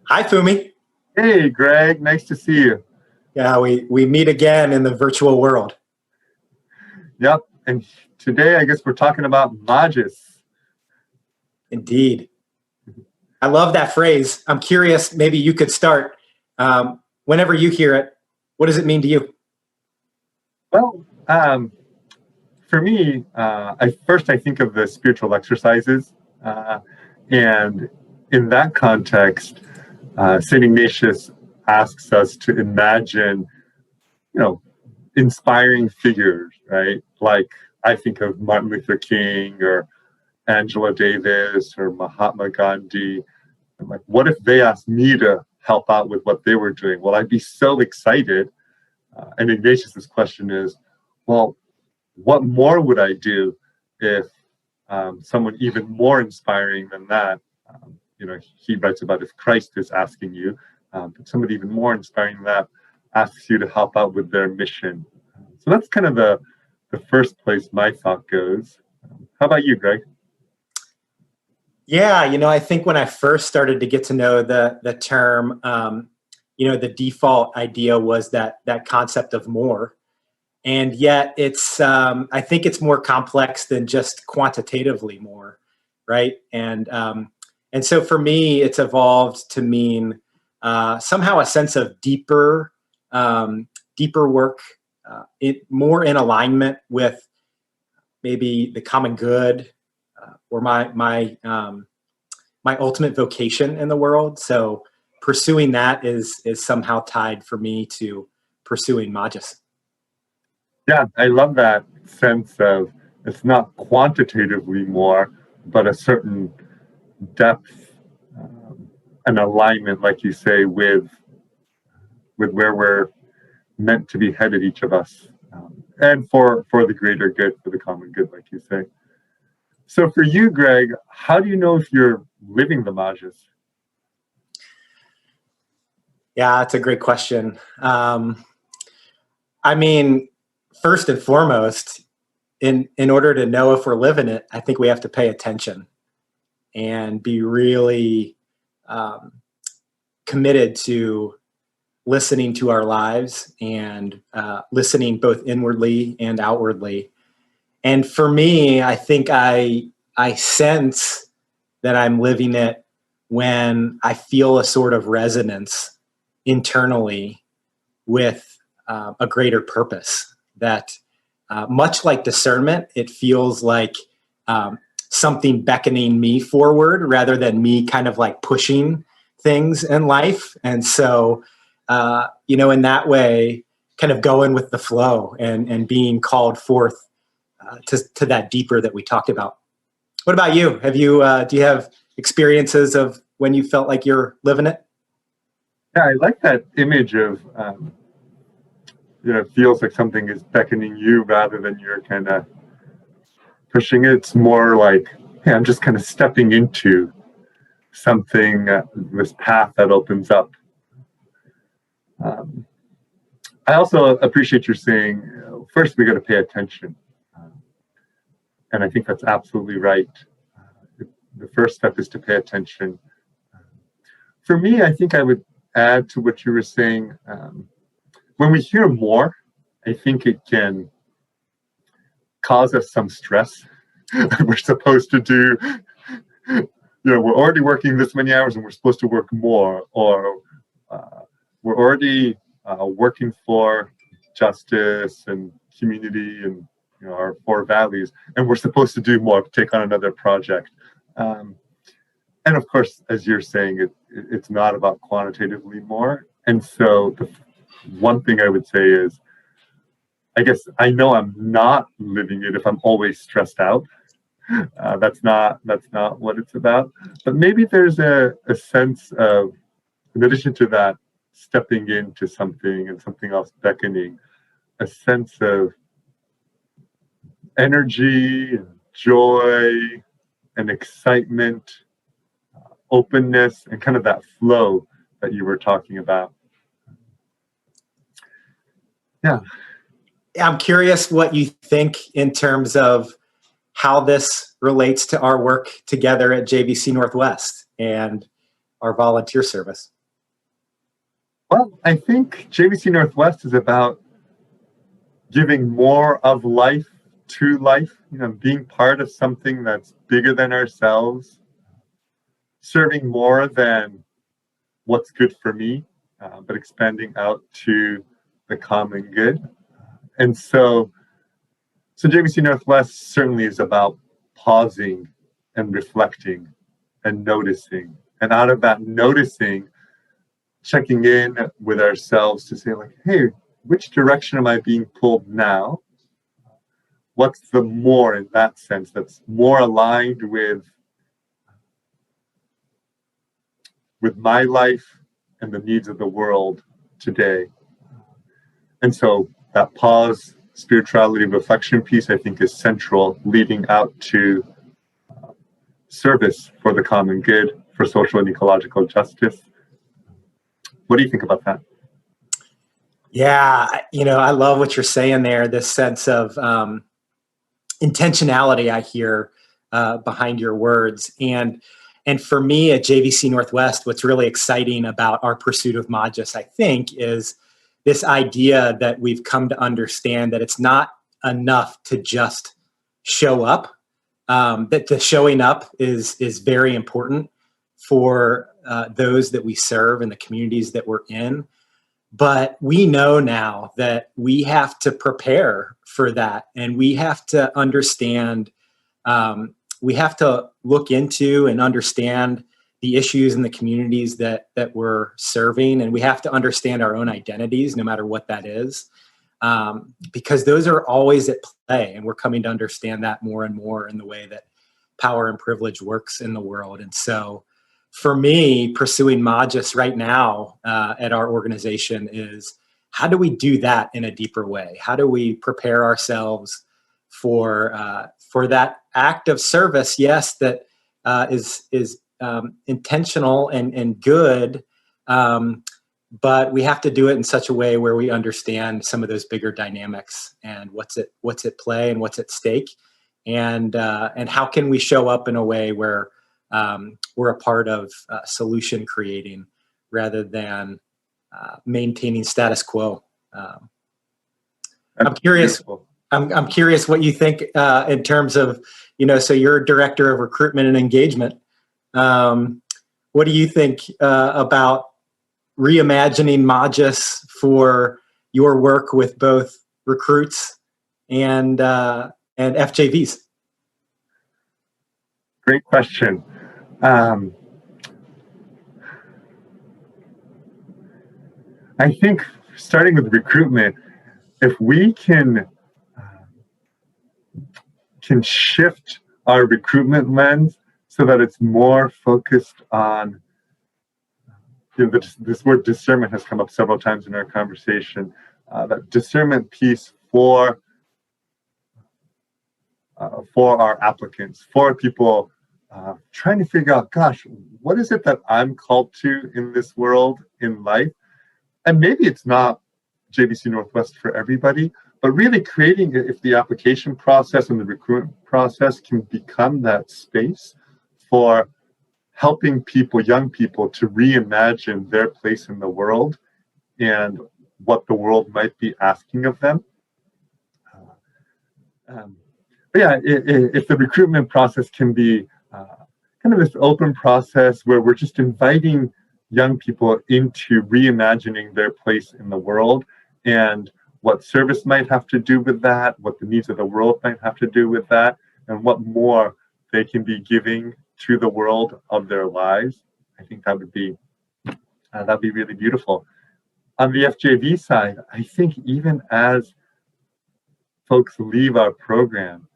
Hi, Fumi. Hey, Greg, nice to see you. Yeah, we meet again in the virtual world. Yep, and today I guess we're talking about Magis. Indeed. I love that phrase. I'm curious, maybe you could start. Whenever you hear it, what does it mean to you? Well, for me, I think of the spiritual exercises, and in that context, Saint Ignatius asks us to imagine, you know, inspiring figures, right? Like I think of Martin Luther King or Angela Davis or Mahatma Gandhi. I'm like, what if they asked me to help out with what they were doing? Well, I'd be so excited. And Ignatius's question is, well, what more would I do if someone even more inspiring than that, he writes about if Christ is asking you, but somebody even more inspiring than that asks you to help out with their mission. So that's kind of the first place my thought goes. How about you, Greg? Yeah, I think when I first started to get to know the term, the default idea was that concept of more. And yet I think it's more complex than just quantitatively more, right? And so for me, it's evolved to mean somehow a sense of deeper work, more in alignment with maybe the common good or my ultimate vocation in the world. So pursuing that is somehow tied for me to pursuing Magis. Yeah, I love that sense of it's not quantitatively more, but a certain depth and alignment, like you say, with where we're meant to be headed, each of us, and for the greater good, for the common good, like you say. So for you, Greg, how do you know if you're living the Magis? Yeah, that's a great question. First and foremost, in order to know if we're living it, I think we have to pay attention and be really committed to listening to our lives and listening both inwardly and outwardly. And for me, I think I sense that I'm living it when I feel a sort of resonance internally with a greater purpose. That much like discernment, it feels like something beckoning me forward rather than me kind of like pushing things in life. And so, in that way, kind of going with the flow and being called forth to that deeper that we talked about. What about you? Do you have experiences of when you felt like you're living it? Yeah, I like that image of, it feels like something is beckoning you rather than you're kind of pushing it. It's more like, hey, I'm just kind of stepping into something, this path that opens up. I also appreciate your saying, first we got to pay attention. And I think that's absolutely right. The first step is to pay attention. For me, I think I would add to what you were saying. When we hear more, I think it can cause us some stress. We're supposed to do, we're already working this many hours and we're supposed to work more, or we're already working for justice and community and our four values, and we're supposed to do more, take on another project. And of course, as you're saying, it's not about quantitatively more. And so the one thing I would say is, I guess I know I'm not living it if I'm always stressed out. That's not what it's about. But maybe there's a sense of, in addition to that, stepping into something and something else beckoning, a sense of energy and joy and excitement, openness, and kind of that flow that you were talking about. Yeah. I'm curious what you think in terms of how this relates to our work together at JVC Northwest and our volunteer service. Well, I think JVC Northwest is about giving more of life to life, being part of something that's bigger than ourselves, serving more than what's good for me, but expanding out to the common good. And so JVC Northwest certainly is about pausing and reflecting and noticing. And out of that noticing, checking in with ourselves to say, like, hey, which direction am I being pulled now? What's the more in that sense that's more aligned with my life and the needs of the world today? And so that pause, spirituality, reflection piece, I think, is central, leading out to service for the common good, for social and ecological justice. What do you think about that? Yeah, I love what you're saying there, this sense of intentionality I hear behind your words. And for me at JVC Northwest, what's really exciting about our pursuit of Magis, I think, is this idea that we've come to understand that it's not enough to just show up, that the showing up is very important for those that we serve and the communities that we're in. But we know now that we have to prepare for that, and we have to understand, we have to look into and understand the issues in the communities that we're serving, and we have to understand our own identities, no matter what that is, because those are always at play, and we're coming to understand that more and more in the way that power and privilege works in the world. And so for me, pursuing Magis right now at our organization is, how do we do that in a deeper way? How do we prepare ourselves for that act of service? Yes, that is intentional and good, but we have to do it in such a way where we understand some of those bigger dynamics and what's at play and what's at stake, and how can we show up in a way where we're a part of solution creating rather than maintaining status quo. I'm curious. I'm curious what you think in terms of, so you're director of recruitment and engagement. What do you think about reimagining Magis for your work with both recruits and FJVs? Great question. I think starting with recruitment, if we can shift our recruitment lens so that it's more focused on, this word discernment has come up several times in our conversation, that discernment piece for our applicants, for people trying to figure out, gosh, what is it that I'm called to in this world, in life? And maybe it's not JVC Northwest for everybody, but really creating, if the application process and the recruitment process can become that space for helping people, young people, to reimagine their place in the world and what the world might be asking of them. But yeah, if the recruitment process can be kind of this open process where we're just inviting young people into reimagining their place in the world, and what service might have to do with that, what the needs of the world might have to do with that, and what more they can be giving to the world of their lives. I think that would be really beautiful. On the FJV side, I think even as folks leave our program,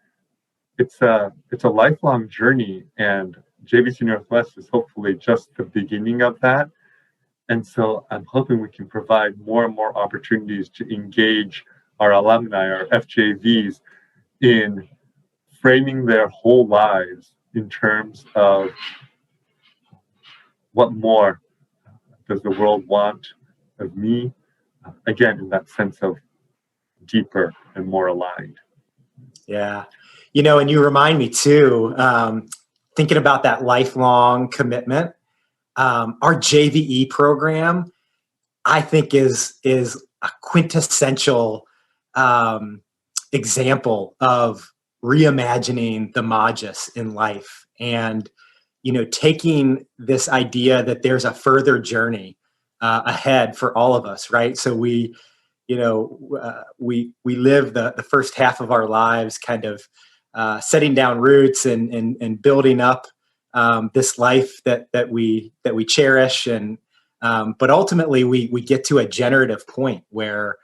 it's a lifelong journey, and JVC Northwest is hopefully just the beginning of that. And so I'm hoping we can provide more and more opportunities to engage our alumni, our FJVs, in framing their whole lives in terms of what more does the world want of me? Again, in that sense of deeper and more aligned. Yeah. And you remind me too, thinking about that lifelong commitment, our JVE program, I think is a quintessential example of reimagining the Magis in life, and taking this idea that there's a further journey ahead for all of us, right? So we live the first half of our lives kind of setting down roots and building up this life that we cherish, and but ultimately we get to a generative point where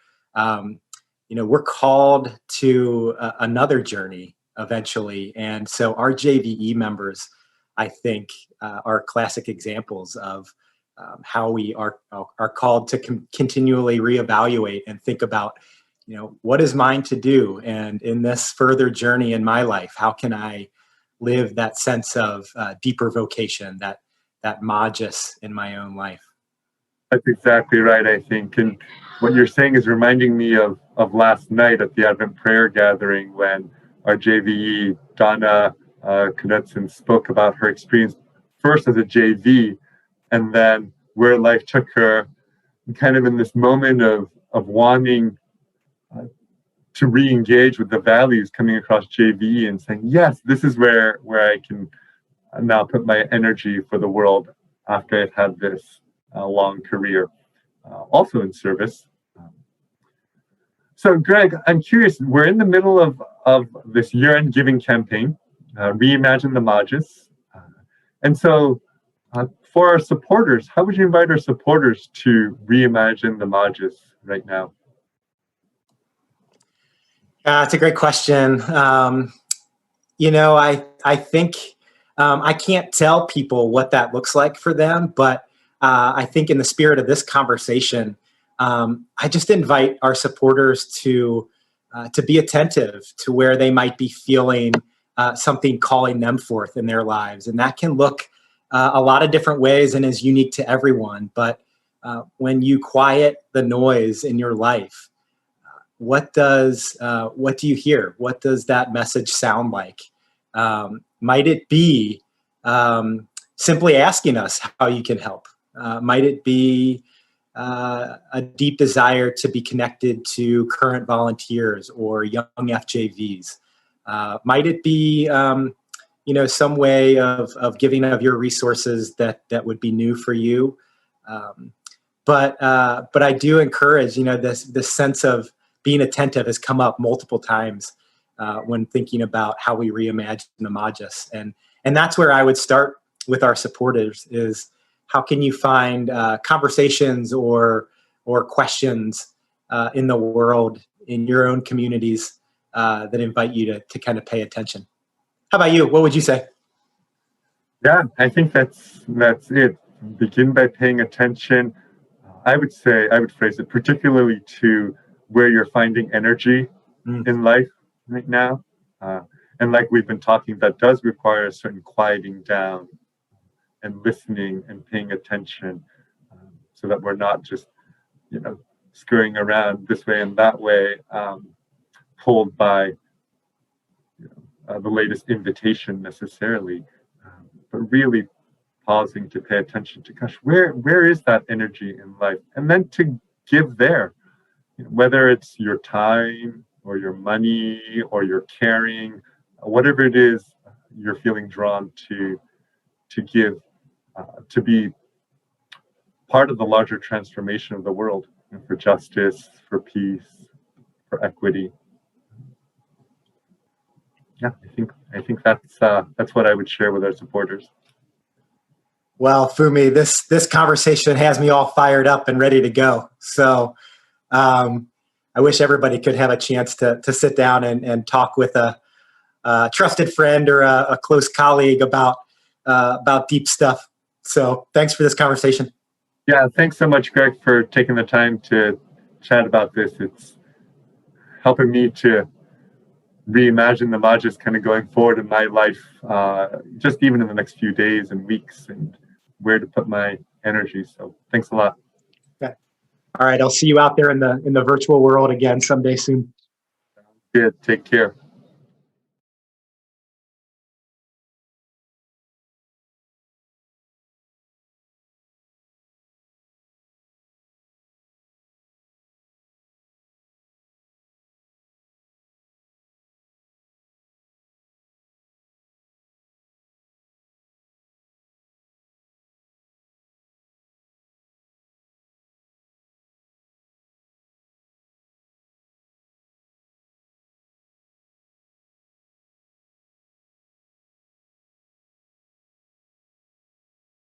we're called to another journey eventually. And so our JVE members, I think, are classic examples of how we are called to continually reevaluate and think about, what is mine to do? And in this further journey in my life, how can I live that sense of deeper vocation, that Magis in my own life? That's exactly right, I think. And what you're saying is reminding me of last night at the Advent prayer gathering when our JVE, Donna Knudsen, spoke about her experience first as a JV, and then where life took her, kind of in this moment of wanting to re-engage with the values coming across JVE and saying, yes, this is where I can now put my energy for the world after I've had this long career, also in service. So Greg, I'm curious, we're in the middle of this year-end giving campaign, Reimagine the Magis. And so for our supporters, how would you invite our supporters to reimagine the Magis right now? It's a great question. I think I can't tell people what that looks like for them, but I think in the spirit of this conversation, I just invite our supporters to be attentive to where they might be feeling something calling them forth in their lives. And that can look a lot of different ways and is unique to everyone. But when you quiet the noise in your life, what do you hear? What does that message sound like? Might it be simply asking us how you can help? Might it be a deep desire to be connected to current volunteers or young FJVs? Might it be some way of giving of your resources that would be new for you? But I do encourage, this sense of being attentive has come up multiple times when thinking about how we reimagine the Magis. And that's where I would start with our supporters is how can you find conversations or questions in the world, in your own communities that invite you to kind of pay attention. How about you? What would you say? Yeah, I think that's it. Begin by paying attention. I would phrase it particularly to where you're finding energy in life right now. And like we've been talking, that does require a certain quieting down and listening and paying attention so that we're not just, scurrying around this way and that way, pulled by the latest invitation necessarily, but really pausing to pay attention to, gosh, where is that energy in life? And then to give there, whether it's your time or your money or your caring, whatever it is you're feeling drawn to give, to be part of the larger transformation of the world, for justice, for peace, for equity. Yeah, I think that's what I would share with our supporters. Well, Fumi, this conversation has me all fired up and ready to go. So I wish everybody could have a chance to sit down and talk with a trusted friend or a close colleague about deep stuff. So thanks for this conversation. Yeah, thanks so much, Greg, for taking the time to chat about this. It's helping me to reimagine the Magis kind of going forward in my life, just even in the next few days and weeks, and where to put my energy. So thanks a lot. Okay. All right. I'll see you out there in the virtual world again someday soon. Yeah, take care.